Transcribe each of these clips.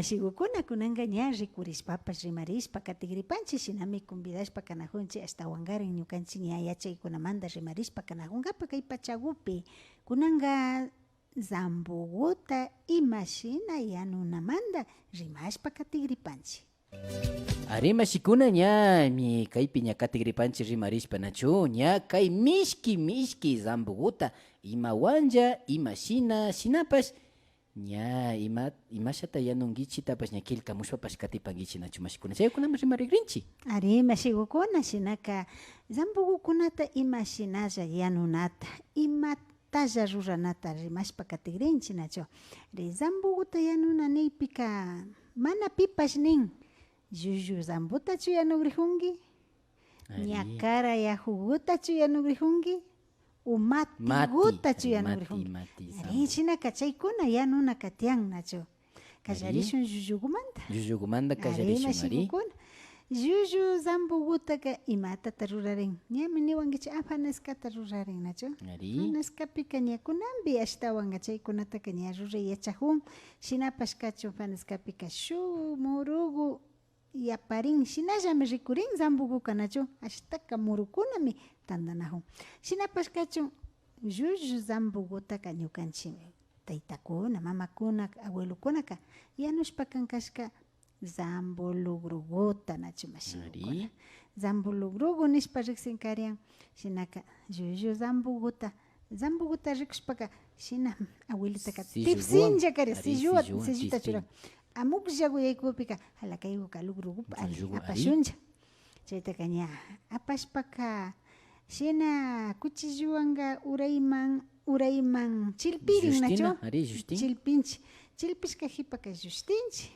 Sigukuna kunanga ña rikurispapas rimarispa katigripanchik shinami convidashpa kanajunchik hasta wangarin ñukanchik ña yachaykunamanta rimarispa kanajunkapak kay pachakupi kunanga zambuguta imashina yanunamanta rimashpa katigripanchik. Arima shikuna ñami kaypi ña katigripanchik rimarishpa nachu ña kay mishki zambuguta imawanja imashina shinapash ña imashata yanunkichitapash ña killkamushpapash katipankichik nachu mashikuna chaykunaman rimarikrinchik. Ari mashigukuna shinaka zambugukunata imashinalla yanunata imatalla ruranata rimashpa katigrinchik nachu. Zambuguta yanuna niypika mana pipash nin llullu zambutachu yanukrijunki ña kara yahugutachu yanukrijunki o matigutachu yanukrijunki. Ari shinaka chaykuna yanunaka tiyan nachu. Kallarishun llullukumanta. Llullukumanta kallarishun ari. Llullu zambugutaka imatata rurarin ñami niwankichik fanaskata rurarin nachu. Fanaskapika ña kunanpi ashtawan chaykunataka ña ruray yachakun shinapash kachun fanaskapika shuk murugu yaparin shinallami rikurin zambuguka nachu ashtaka murukunami tandanajun. Shinapash kachun llullu zambugutaka ñukanchik taytakuna, mamakuna, abuelokunaka yanushpa kankashka zambulugruguta nachu mashigukuna. Zambulugrugu nishpa riksinkarian shinaka llullu zambuguta rikushpaka shina abuelitaka tipsinlla karin silluta churan amuklla guyaykupika halakaykuka lugrugupa apashunlla chaytaka ña apashpaka shina kuchilluwanka urayman chilpirin nachu chilpishka hipaka llustinchik.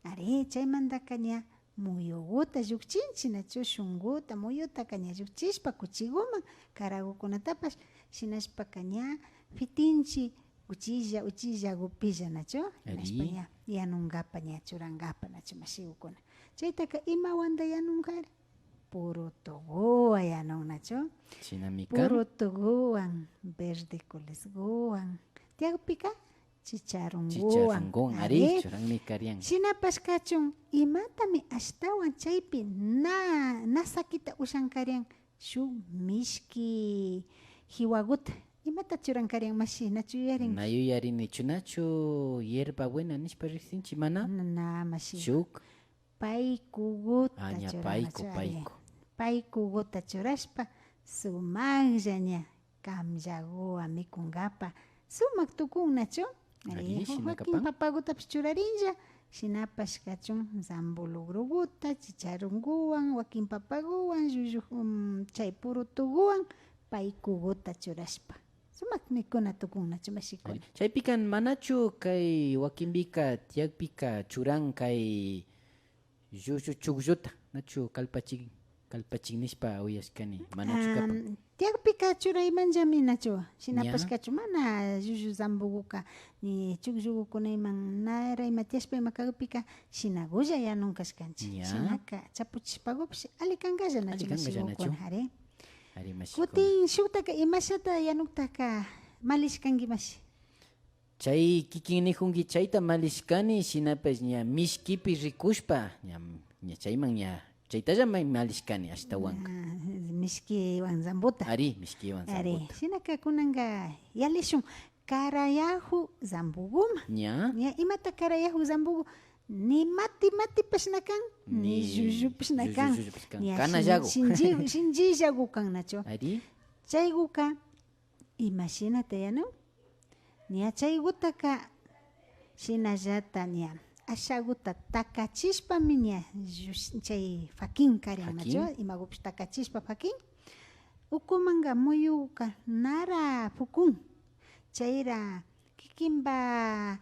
Ari chaymantaka ña muyuguta llukchinchik nachu shunkuta muyutaka ña llukchishpa kuchikuman karagukunatapash shinashpaka ña fitinchik uchilla gupilla nachu hinashpa ña yanunkapa ña churankapa nachu mashigukuna. Chaytaka imawanta yanunkarin puru tuguwa yanun nachu puru tuguwan verdecoleswan tiyakpika chicharunkuwan ari churanmi karian. Shinapash kachun imatami ashtawan chaypi na sakita ushankarian shuk mishki hiwaguta imata churankarian mashi nachu yuyarin. Na yuyarinichu nachu hierba buena nishpa riqsinchik mana? Na mashi. Shuk paykuguta paykuguta churashpa sumaqlla ña kamllaguwa mikunkapa sumak tukun nachu. Wakin papagutapish churarinlla shinapash kachun zambulugruguta chicharunkuwan wakin papaguwan llullu chay puru tuguwan paykuguta churashpa sumak mikuna tukun nachu mashikuna. Chaypika manachu kay wakinpika tiyakpika churan kay llullu chuklluta nachu kalpachik nishpa uyashkani manachu kapan. Tiyakpika churaymanllami nachu shinapash kachun mana llullu zambuguka ni chukllukunayman narayma tiyashpa ima kagpika shinakulla yanunkashkanchik shinaka chapuchishpakupish ali kankalla nachu mashigukuna. Ari kutin shuktaka imashata yanuktaka malishkanki mashi. Chay kikin nijunki chayta malishkani shinapash ña mishkipi rikushpa ña chayman ña chaytalla malishkani ashtawanka. Mishkiwan zambuta. Ari mishkiwan zambuta. Ari shinaka kunanga yalishun karayahu zambuguma. Ña imata karayahu zambugu ni mati pash nakan ni llullu pash nakan. Kanallagu. Shinjillagu kan nachu. Ari chaykuka imashinata yanun ña chaykutaka shinallata ña ashaguta takachishpami ña chay fakin karian nachu imakupish takachishpa fakin ukumanga muyuka nara pukun chayra kikinpa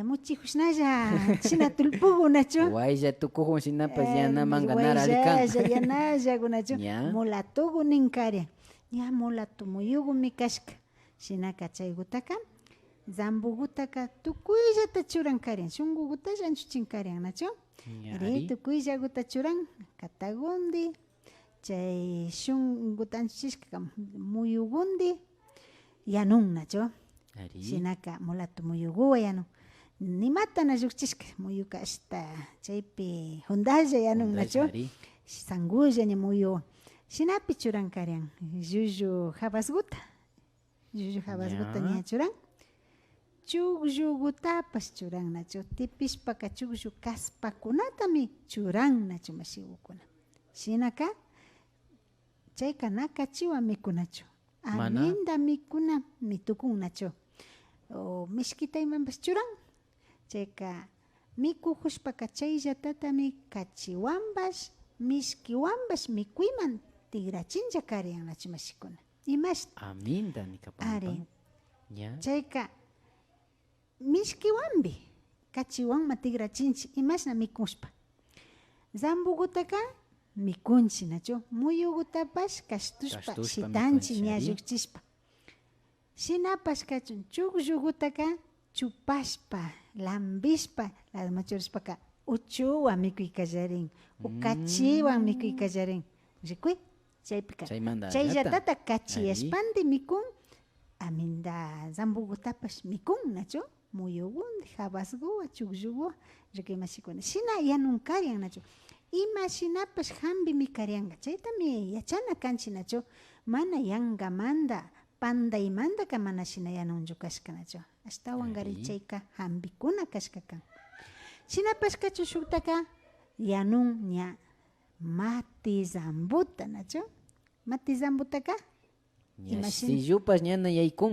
muchijushnalla china tulpuku nachu waylla tukujun shinapash yanamanga nara alikan yanallaku nachu mulatuku nin karian ña mulatu muyugumi kashka shinaka chaykutaka zambugutaka tukuyllata churan karian shunkukuta llanchuchinkarian nachu. Tukuyllakuta churan katakundi chay shunkuta anchuchishka muyukundi yanun nachu. Shinaka mulatu muyukuwa yanun nimata na lluqchishka muyuka hasta chaypi hundalla yanun nachu sangulla ña muyuwan shinapi churankarin llullu habasguta ña churan chukllugutapas churan nachu tipishpaka chukllu kaspakunatami churan nachu mashigukuna shinaka chayka nakachiwan mikunachu aminda mikuna mitukun nachu o mishkitaymanpas churan chayka mikujushpaka chayllatatami kachiwanpas mishkiwanpas mikuyman tigrachinlla kariyan nachu mashikuna imash aminda nikapanpan chayka mishkiwanpi kachiwanman tigrachinchik imashna mikushpa zambugutaka mikunchik nachu muyugutapash kashtushpa shitanchik ña lluqchishpa shinapash kachun chukllugutaka chupashpa lambishpa ladumachurishpaka uchuwan mikuykallarin ukachiwan mikuykallarin rikuy chaypika chayllatata kachiyashpanti mikun aminda zambugutapash mikun nachu muyugunta habasguwan chuklluwan rikuy mashikuna shina yanunkarin nachu ima shinapash hampimi kariyanka chaytami yachana kanchik nachu mana yankamanta pandaymantaka mana shina yanunchu kashka nachu ashtawankari chayka hampikuna kashka kan shinapash kachu shuktaka yanun ña mati zambuta nachu mati zambutaka sillupas ñana yaykun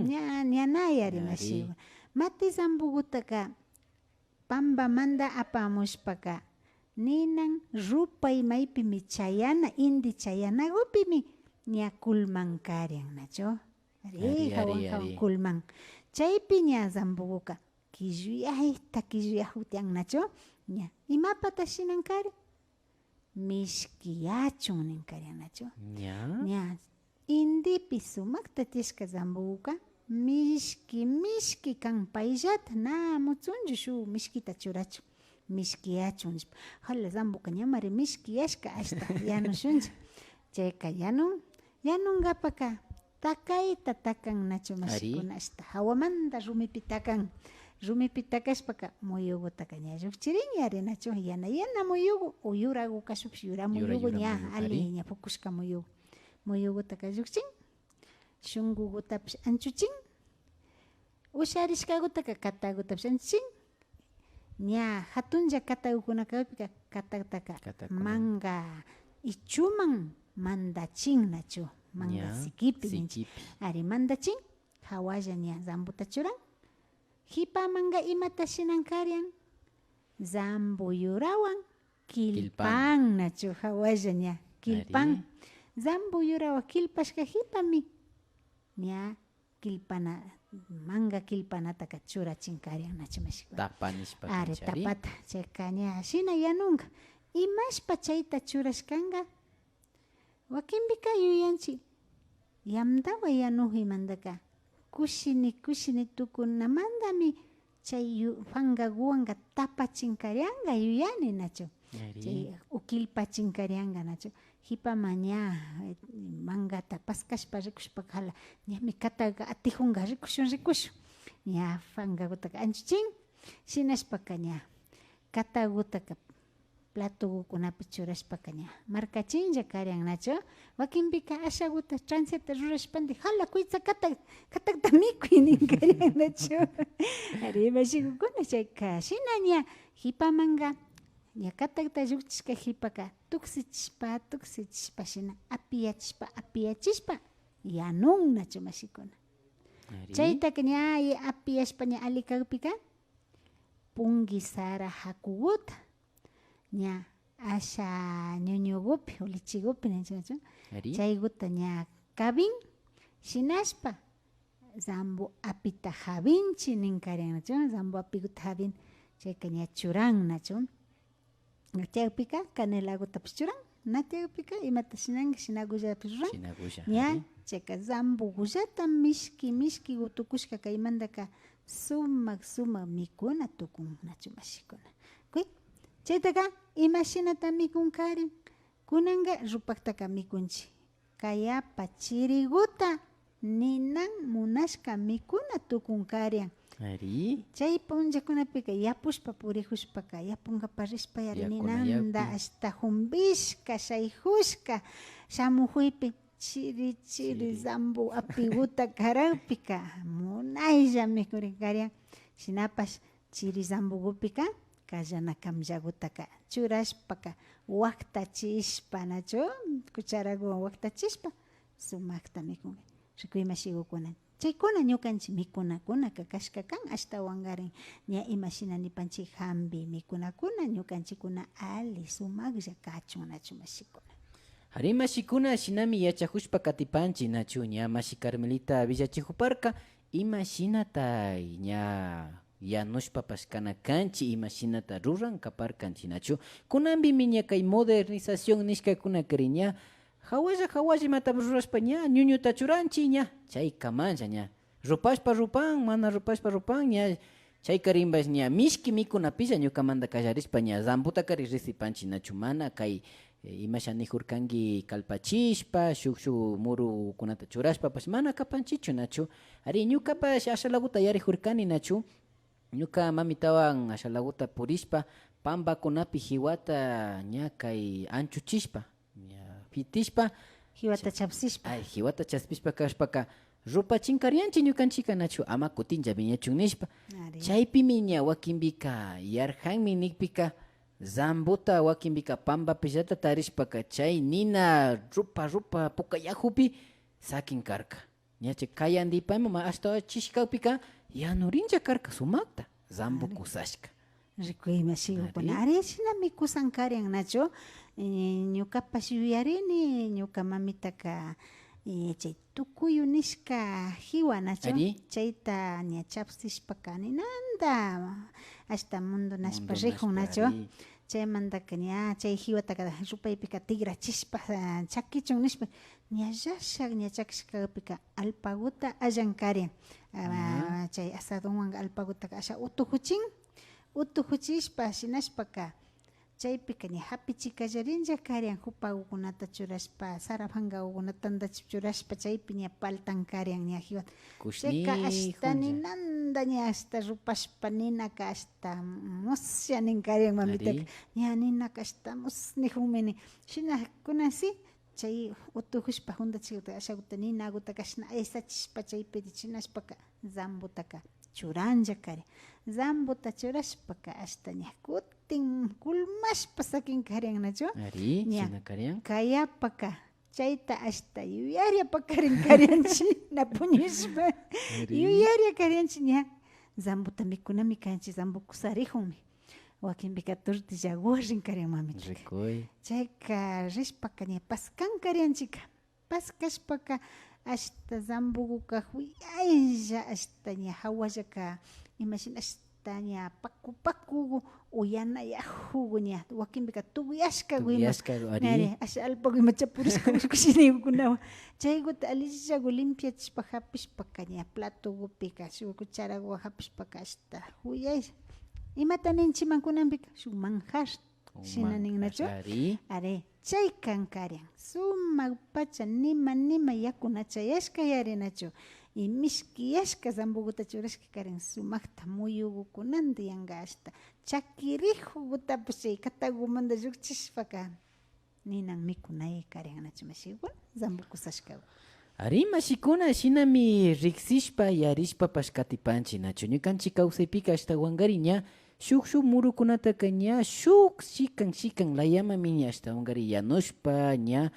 ñanayari mashiwa mati zambugutaka pampamanta apamushpaka ninan rupay maypimi chayana inti chayanakupimi ña kulmankarian nachu hawan kulman chaypi ña zambuguka killuyayta killuyakutian nachu ña imapata shinankari mishkiyachun ninkarian nachu ña intipi sumakta tiyashka zambuguka mishki kan payllata na muchunchu shuk mishkita churachun mishkiyachun hala zambuka ñamari mishkiyashka ashta yanushunchik chayka yanunkapaka takayta takan nachu mashikuna ashta hawamanta rumipi takashpaka muyugutaka ña lluqchirin nachu yana muyugu o yuragu kashupsh yura muyugu ña ali ña pukushka muyugutaka lluqchin shunqugutapish anchuchin usharishkagutaka katagutapish anchuchin ña hatunlla katagukunakapika katataka manga ichuman mandachin nachu manga sikipi ari mandachin hawalla ña zambuta churan hipamanga imata shinankarian zambu yurawan kilpan nachu hawalla ña kilpan zambu yurawan kilpashka hipami ña kilpana manga kilpanataka churachinkarian nachu mashikuna ari tapata chayka ña shina yanunka imashpa chayta churashkanka wakinpika yuyanchik yamdawa yanujiymantaka kushini tukunamantami chay pankakuwanka tapachinkarianka yuyani nachu chay ukilpachinkarianka nachu hipama ña mangata paskashpa rikushpaka hala ñami kataga atijunka rikushun ña pankakutaka anchuchin shinashpaka ña katagutaka platukunapi churashpaka ña markachinlla karian nachu wakinpika ashaguta transita rurashpanti hala kuytsa katakta mikuy ninkarian nachu ari mashikukuna chayka shina ña hipamanka ña katakta lluqchishka hipaka tuksichishpa shina apiyachishpa yanun nachu mashikuna chaytaka ña apiyashpa ña alikakpika punki sara hakukuta ña asha ñuñukupi o lichikupi ninchinachu chaykuta ña kabin shinashpa zambu apita jabinchik ninkarian nachu zambu apikuta jabin chayka ña churan nachu chaypika canelakutapish churan natiyakpika imata shinanka shinakullapish ruran ña chayka zambukullata mishki utukushka kaymantaka sumak mikuna tukun nachu mashikuna kuy chaytaka imashinata mikunkarin kunanka rupaktaka mikunchik kayapa chiriguta ninan munashka mikuna tukunkarian Ari. Chay punllakunapika yapushpa purihushpaka yapunka parispa yarininanda hasta humbishka shayhushka shamujuypi chiri chiri zambu apiguta karaypika munaylla mikurikarian shinapash chiri zambukupika kallana kamllakutaka churashpaka waktachishpa nachu cucharawan waktachishpa sumakta mikunki rikuyma shigukuna chaykuna ñukanchik mikunakuna kakashka kan hasta wangarin ña imashina nipanchik hampi mikunakuna ñukanchikkuna ali sumaklla kachun nachu mashikuna. Ari mashikuna shinami yachakushpa katipanchik nachu ña mashi Carmelita villachihuparka imashinata ña yanushpapash kana kanchik imashinata ruran kaparkanchik nachu kunanpimi ña kay modernización nishkakuna kari ña hawalla mata rurashpa ña ñuñuta churanchik ña chaykamanja ña rupashpa rupan mana rupashpa rupan ña chaykarimbash ña mishki mikunapisha ñukamanta kallarishpa ña zambutaka risipanchik nachu mana kay imasha nijurkanki kalpachishpa shuk murukunata churashpapash mana kapanchichu nachu ari ñukapash ashalaguta yarijurkani nachu ñuka mamitawan ashalaguta purishpa pambakunapi hiwata ña kay anchuchishpa ña pitishpa Hiwata chapsishpa hiwata chaspishpa kashpaka rupachinkaryanchik ñukanchika nachu ama kutinllapi ñachun nishpa chaypimi ña wakinpika yarjanmi nikpika zambuta wakinpika pampapillata tarishpaka chay nina rupa puka yakupi sakin karka ñachi kayandipayman hasta chishkapika yanurincha karka sumakta zambu kusashka rikuyma shigukuna ari shinami kusankarian nachu ñukapash yuyarini ñuka mamitaka chay tukuyu nishka hiwa nachu chayta ña chapsishpaka ninanta hasta mundo nashpa rikun nachu chaymantaka ña chay hiwataka rupaypika tigrachishpa chakichun nishpa ña llashak ña chakishkapika alpaguta allankarian chay asadonwan alpagutaka asha utujuchishpa shinashpaka chaypika ña hapichikallarinlla karian jupagukunata churashpa sara pankagukunata tantachip churashpa chaypi ña paltan karian ña hiwata chayka hasta ninanta ña hasta rupashpa ninaka hasta musya ninkarian mamitaka ña ninaka hasta musnijunmini shinakunasi chay utujushpa juntachikuta ashakuta ninakutaka ashna aysachishpa chaypi chinashpaka zambutaka churanlla karian zambuta churashpaka hasta ña kutin kulmashpa sakin karian nachu ña kayapaka chayta hasta yuyariyapa karianchik na puñushpa yuyariya karianchik ña zambuta mikunami kanchik zambu kusarijunmi wakinpika tortilla warrin karian mamita chayka rishpaka ña paskan karianchika paskashpaka hasta zambukuka huyaylla hasta ña hawallaka imashina hasta ña paku uyana yajugu ña wakinpika tupyashkagu asha alpagu ima chapurishka kushinikunawan chaykuta allichagu limpiachishpa hapishpaka ña platokupika shuk cucharawan hapishpaka hasta huyaylla imata ninchiman kunanpika shuk manjar shina nin nachu ari chay kankarian sumak pacha nima yakuna chayashka yari nachu y mishkiyashka zambukuta churashka karen sumakta muyugukunanta yanka hasta chakirikugutapish chay katagumanta llukchishpaka ninan mikunay karen nachu mashikuna zambu kusashka ari mashikuna shinami riksishpa yarishpapash katipanchik nachu ñukanchik kawsaypika hasta wankari ña shuk murukunataka ña shuk shikan layamami ña hasta wankari yanushpa ña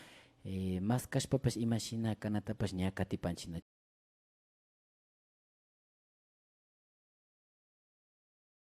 maskashpapash imashina kanatapash ña katipanchik